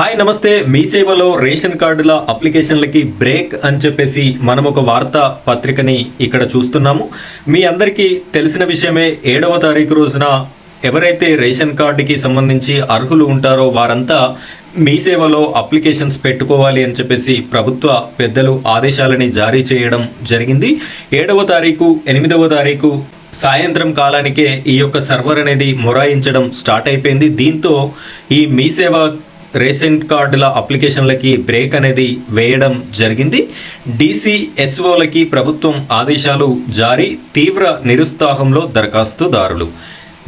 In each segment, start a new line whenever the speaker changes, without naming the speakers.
Hi నమస్తే. మీ సేవలో ration కార్డుల అప్లికేషన్లకి బ్రేక్ అని చెప్పేసి మనం ఒక వార్తా పత్రికని ఇక్కడ చూస్తున్నాము. మీ అందరికీ తెలిసిన విషయమే. 7వ తారీఖు రోజున ఎవరైతే రేషన్ కార్డుకి సంబంధించి అర్హులు ఉంటారో వారంతా మీ సేవలో అప్లికేషన్స్ పెట్టుకోవాలి అని చెప్పేసి ప్రభుత్వ పెద్దలు ఆదేశాలని జారీ చేయడం జరిగింది. 7వ తారీఖు 8వ తారీఖు సాయంత్రం కాలానికే ఈ యొక్క సర్వర్ అనేది మొరాయించడం స్టార్ట్ అయిపోయింది. దీంతో ఈ మీ సేవ రేషన్ కార్డుల అప్లికేషన్లకి బ్రేక్ అనేది వేయడం జరిగింది. DCSOలకి ప్రభుత్వం ఆదేశాలు జారీ. తీవ్ర నిరుత్సాహంలో దరఖాస్తుదారులు.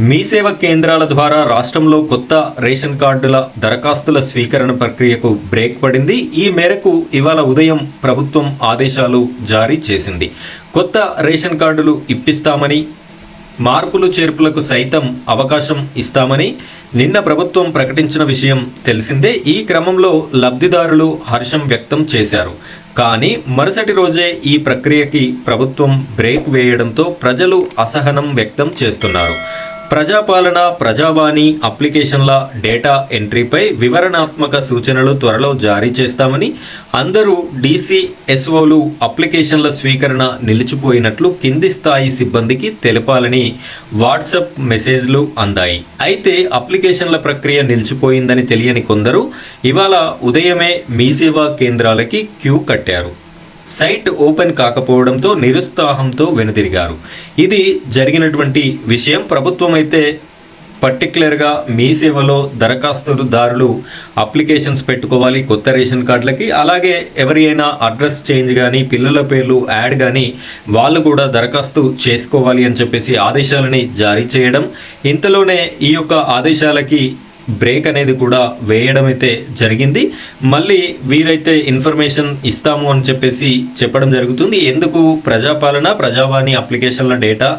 మీ సేవ కేంద్రాల ద్వారా రాష్ట్రంలో కొత్త రేషన్ కార్డుల దరఖాస్తుల స్వీకరణ ప్రక్రియకు బ్రేక్ పడింది. ఈ మేరకు ఇవాళ ఉదయం ప్రభుత్వం ఆదేశాలు జారీ చేసింది. కొత్త రేషన్ కార్డులు ఇప్పిస్తామని, మార్పులు చేర్పులకు సైతం అవకాశం ఇస్తామని నిన్న ప్రభుత్వం ప్రకటించిన విషయం తెలిసిందే. ఈ క్రమంలో లబ్ధిదారులు హర్షం వ్యక్తం చేశారు. కానీ మరుసటి రోజే ఈ ప్రక్రియకి ప్రభుత్వం బ్రేక్ వేయడంతో ప్రజలు అసహనం వ్యక్తం చేస్తున్నారు. ప్రజాపాలన, ప్రజావాణి అప్లికేషన్ల డేటా ఎంట్రీపై వివరణాత్మక సూచనలు త్వరలో జారీ చేస్తామని, అందరూ DCSOలు అప్లికేషన్ల స్వీకరణ నిలిచిపోయినట్లు కింది స్థాయి సిబ్బందికి తెలపాలని వాట్సాప్ మెసేజ్లు అందాయి. అయితే అప్లికేషన్ల ప్రక్రియ నిలిచిపోయిందని తెలియని కొందరు ఇవాళ ఉదయమే మీ సేవా కేంద్రాలకి క్యూ కట్టారు. సైట్ ఓపెన్ కాకపోవడంతో నిరుత్సాహంతో వెనుదిరిగారు. ఇది జరిగినటువంటి విషయం. ప్రభుత్వం అయితే పర్టికులర్గా మీ సేవలో దరఖాస్తుదారులు అప్లికేషన్స్ పెట్టుకోవాలి కొత్త రేషన్ కార్డులకి. అలాగే ఎవరైనా అడ్రస్ చేంజ్ కానీ, పిల్లల పేర్లు యాడ్ కానీ వాళ్ళు కూడా దరఖాస్తు చేసుకోవాలి అని చెప్పేసి ఆదేశాలని జారీ చేయడం. ఇంతలోనే ఈ యొక్క ఆదేశాలకి బ్రేక్ అనేది కూడా వేయడం అయితే జరిగింది. మళ్ళీ వీరైతే ఇన్ఫర్మేషన్ ఇస్తాము అని చెప్పేసి చెప్పడం జరుగుతుంది. ఎందుకు? ప్రజాపాలన, ప్రజావాణి అప్లికేషన్ల డేటా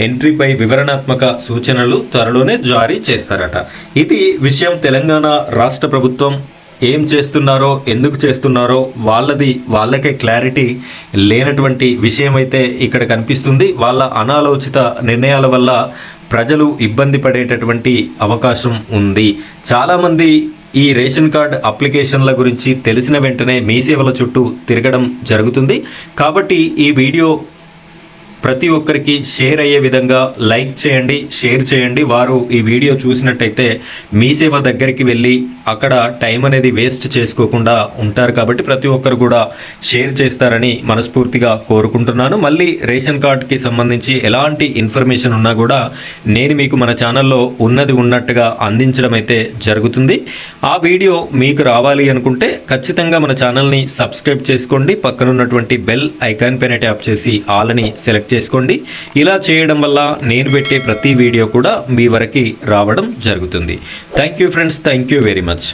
ఎంట్రీపై వివరణాత్మక సూచనలు త్వరలోనే జారీ చేస్తారట. ఇది విషయం. తెలంగాణ రాష్ట్ర ప్రభుత్వం ఏం చేస్తున్నారో, ఎందుకు చేస్తున్నారో వాళ్ళకే క్లారిటీ లేనటువంటి విషయం అయితే ఇక్కడ కనిపిస్తుంది. వాళ్ళ అనాలోచిత నిర్ణయాల వల్ల ప్రజలు ఇబ్బంది పడేటటువంటి అవకాశం ఉంది. చాలామంది ఈ రేషన్ కార్డ్ అప్లికేషన్ల గురించి తెలిసిన వెంటనే మీ సేవల చుట్టూ తిరగడం జరుగుతుంది. కాబట్టి ఈ వీడియో ప్రతి ఒక్కరికి షేర్ అయ్యే విధంగా లైక్ చేయండి, షేర్ చేయండి. వారు ఈ వీడియో చూసినట్టయితే మీ సేవ దగ్గరికి వెళ్ళి అక్కడ టైం అనేది వేస్ట్ చేసుకోకుండా ఉంటారు. కాబట్టి ప్రతి ఒక్కరు కూడా షేర్ చేస్తారని మనస్ఫూర్తిగా కోరుకుంటున్నాను. మళ్ళీ రేషన్ కార్డ్కి సంబంధించి ఎలాంటి ఇన్ఫర్మేషన్ ఉన్నా కూడా నేను మీకు మన ఛానల్లో ఉన్నది ఉన్నట్టుగా అందించడం అయితే జరుగుతుంది. ఆ వీడియో మీకు రావాలి అనుకుంటే ఖచ్చితంగా మన ఛానల్ని సబ్స్క్రైబ్ చేసుకోండి. పక్కనున్నటువంటి బెల్ ఐకాన్ పైన ట్యాప్ చేసి ఆల్ని సెలెక్ట్ చేసుకోండి. ఇలా చేయడం వల్ల నేను పెట్టే ప్రతి వీడియో కూడా మీ వరకు రావడం జరుగుతుంది. Thank you friends. Thank you very much.